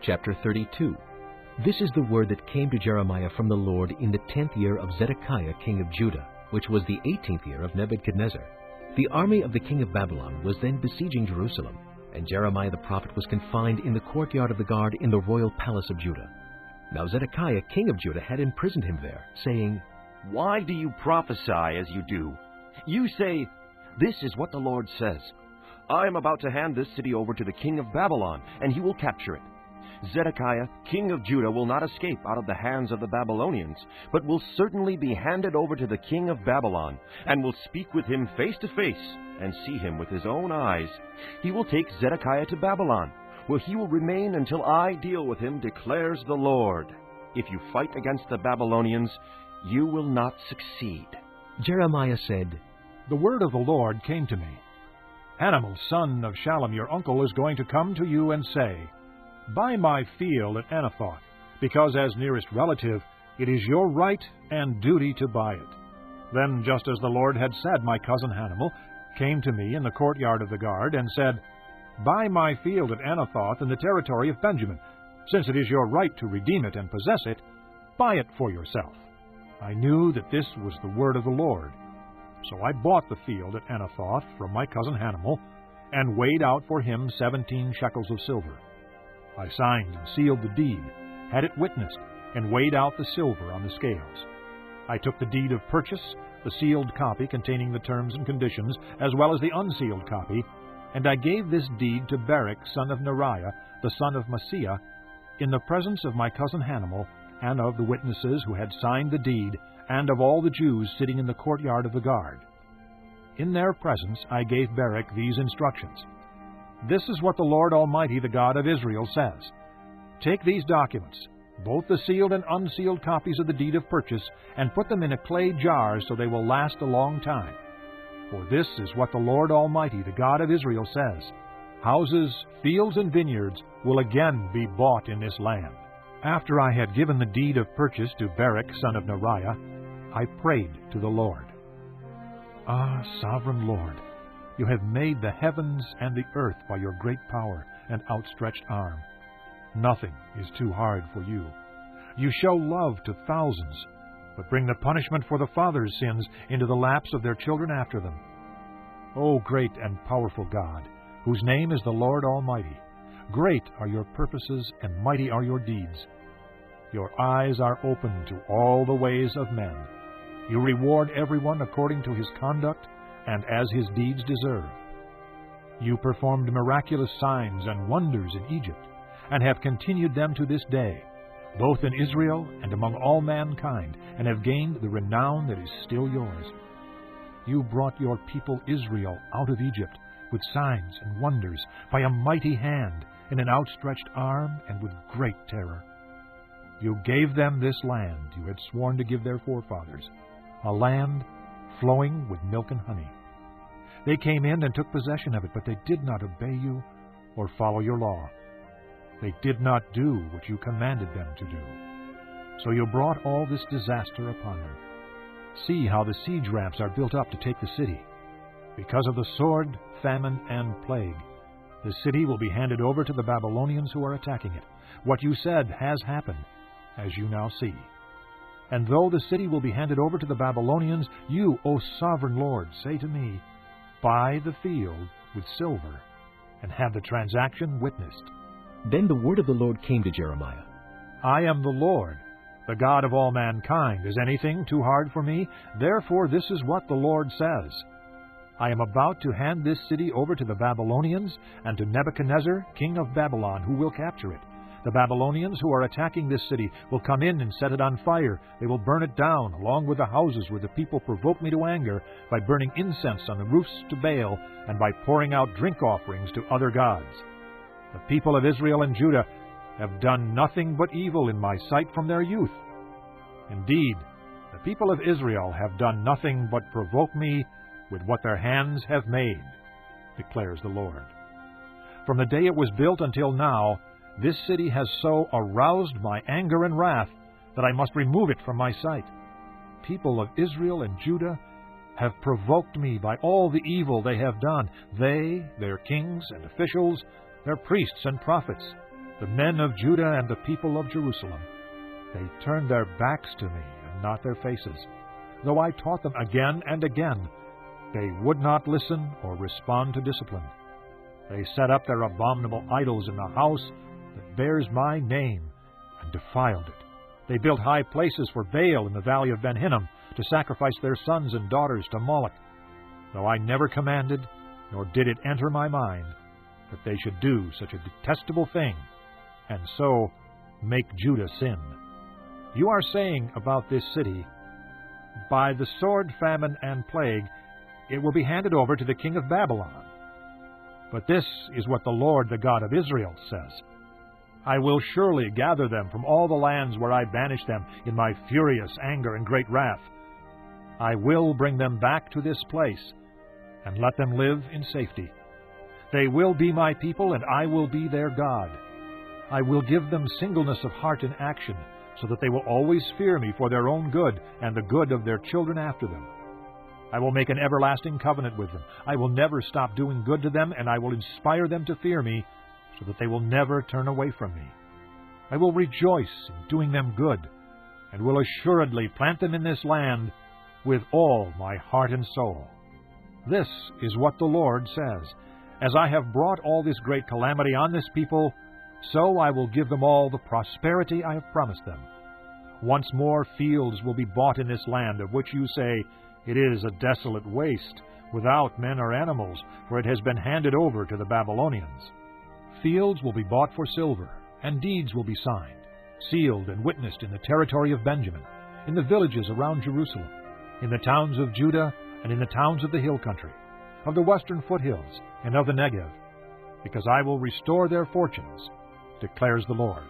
Chapter 32. This is the word that came to Jeremiah from the Lord in the 10th year of Zedekiah king of Judah, which was the 18th year of Nebuchadnezzar. The army of the king of Babylon was then besieging Jerusalem, and Jeremiah the prophet was confined in the courtyard of the guard in the royal palace of Judah. Now Zedekiah king of Judah had imprisoned him there, saying, "Why do you prophesy as you do? You say, 'This is what the Lord says. I am about to hand this city over to the king of Babylon, and he will capture it. Zedekiah, king of Judah, will not escape out of the hands of the Babylonians, but will certainly be handed over to the king of Babylon, and will speak with him face to face, and see him with his own eyes. He will take Zedekiah to Babylon, where he will remain until I deal with him, declares the Lord. If you fight against the Babylonians, you will not succeed." Jeremiah said, "The word of the Lord came to me. Hanamel, son of Shallum, your uncle, is going to come to you and say, 'Buy my field at Anathoth, because as nearest relative it is your right and duty to buy it.' Then, just as the Lord had said, my cousin Hanamel came to me in the courtyard of the guard and said, 'Buy my field at Anathoth in the territory of Benjamin. Since it is your right to redeem it and possess it, buy it for yourself.' I knew that this was the word of the Lord. So I bought the field at Anathoth from my cousin Hanamel, and weighed out for him 17 shekels of silver. I signed and sealed the deed, had it witnessed, and weighed out the silver on the scales. I took the deed of purchase, the sealed copy containing the terms and conditions, as well as the unsealed copy, and I gave this deed to Barak, son of Neriah, the son of Maaseiah, in the presence of my cousin Hanamel, and of the witnesses who had signed the deed, and of all the Jews sitting in the courtyard of the guard. In their presence I gave Barak these instructions. 'This is what the Lord Almighty, the God of Israel, says. Take these documents, both the sealed and unsealed copies of the deed of purchase, and put them in a clay jar so they will last a long time. For this is what the Lord Almighty, the God of Israel, says. Houses, fields, and vineyards will again be bought in this land.' After I had given the deed of purchase to Barak, son of Neriah, I prayed to the Lord. 'Ah, sovereign Lord, you have made the heavens and the earth by your great power and outstretched arm. Nothing is too hard for you. You show love to thousands, but bring the punishment for the fathers' sins into the laps of their children after them. O great and powerful God, whose name is the Lord Almighty, great are your purposes and mighty are your deeds. Your eyes are open to all the ways of men. You reward everyone according to his conduct and as his deeds deserve. You performed miraculous signs and wonders in Egypt, and have continued them to this day, both in Israel and among all mankind, and have gained the renown that is still yours. You brought your people Israel out of Egypt with signs and wonders, by a mighty hand, in an outstretched arm, and with great terror. You gave them this land you had sworn to give their forefathers, a land flowing with milk and honey. They came in and took possession of it, but they did not obey you or follow your law. They did not do what you commanded them to do. So you brought all this disaster upon them. See how the siege ramps are built up to take the city. Because of the sword, famine, and plague, the city will be handed over to the Babylonians who are attacking it. What you said has happened, as you now see. And though the city will be handed over to the Babylonians, you, O sovereign Lord, say to me, buy the field with silver, and have the transaction witnessed.' Then the word of the Lord came to Jeremiah. 'I am the Lord, the God of all mankind. Is anything too hard for me? Therefore this is what the Lord says. I am about to hand this city over to the Babylonians and to Nebuchadnezzar, king of Babylon, who will capture it. The Babylonians who are attacking this city will come in and set it on fire. They will burn it down, along with the houses where the people provoke me to anger, by burning incense on the roofs to Baal, and by pouring out drink offerings to other gods. The people of Israel and Judah have done nothing but evil in my sight from their youth. Indeed, the people of Israel have done nothing but provoke me with what their hands have made, declares the Lord. From the day it was built until now, this city has so aroused my anger and wrath that I must remove it from my sight. People of Israel and Judah have provoked me by all the evil they have done, they, their kings and officials, their priests and prophets, the men of Judah and the people of Jerusalem. They turned their backs to me, and not their faces. Though I taught them again and again, they would not listen or respond to discipline. They set up their abominable idols in the house that bears my name, and defiled it. They built high places for Baal in the valley of Ben Hinnom, to sacrifice their sons and daughters to Moloch, though I never commanded, nor did it enter my mind, that they should do such a detestable thing, and so make Judah sin. You are saying about this city, by the sword, famine, and plague, it will be handed over to the king of Babylon. But this is what the Lord, the God of Israel, says. I will surely gather them from all the lands where I banished them in my furious anger and great wrath. I will bring them back to this place, and let them live in safety. They will be my people, and I will be their God. I will give them singleness of heart and action, so that they will always fear me for their own good and the good of their children after them. I will make an everlasting covenant with them. I will never stop doing good to them, and I will inspire them to fear me, so that they will never turn away from me. I will rejoice in doing them good, and will assuredly plant them in this land with all my heart and soul. This is what the Lord says. As I have brought all this great calamity on this people, so I will give them all the prosperity I have promised them. Once more fields will be bought in this land, of which you say, it is a desolate waste, without men or animals, for it has been handed over to the Babylonians. Fields will be bought for silver, and deeds will be signed, sealed and witnessed in the territory of Benjamin, in the villages around Jerusalem, in the towns of Judah, and in the towns of the hill country, of the western foothills, and of the Negev, because I will restore their fortunes, declares the Lord.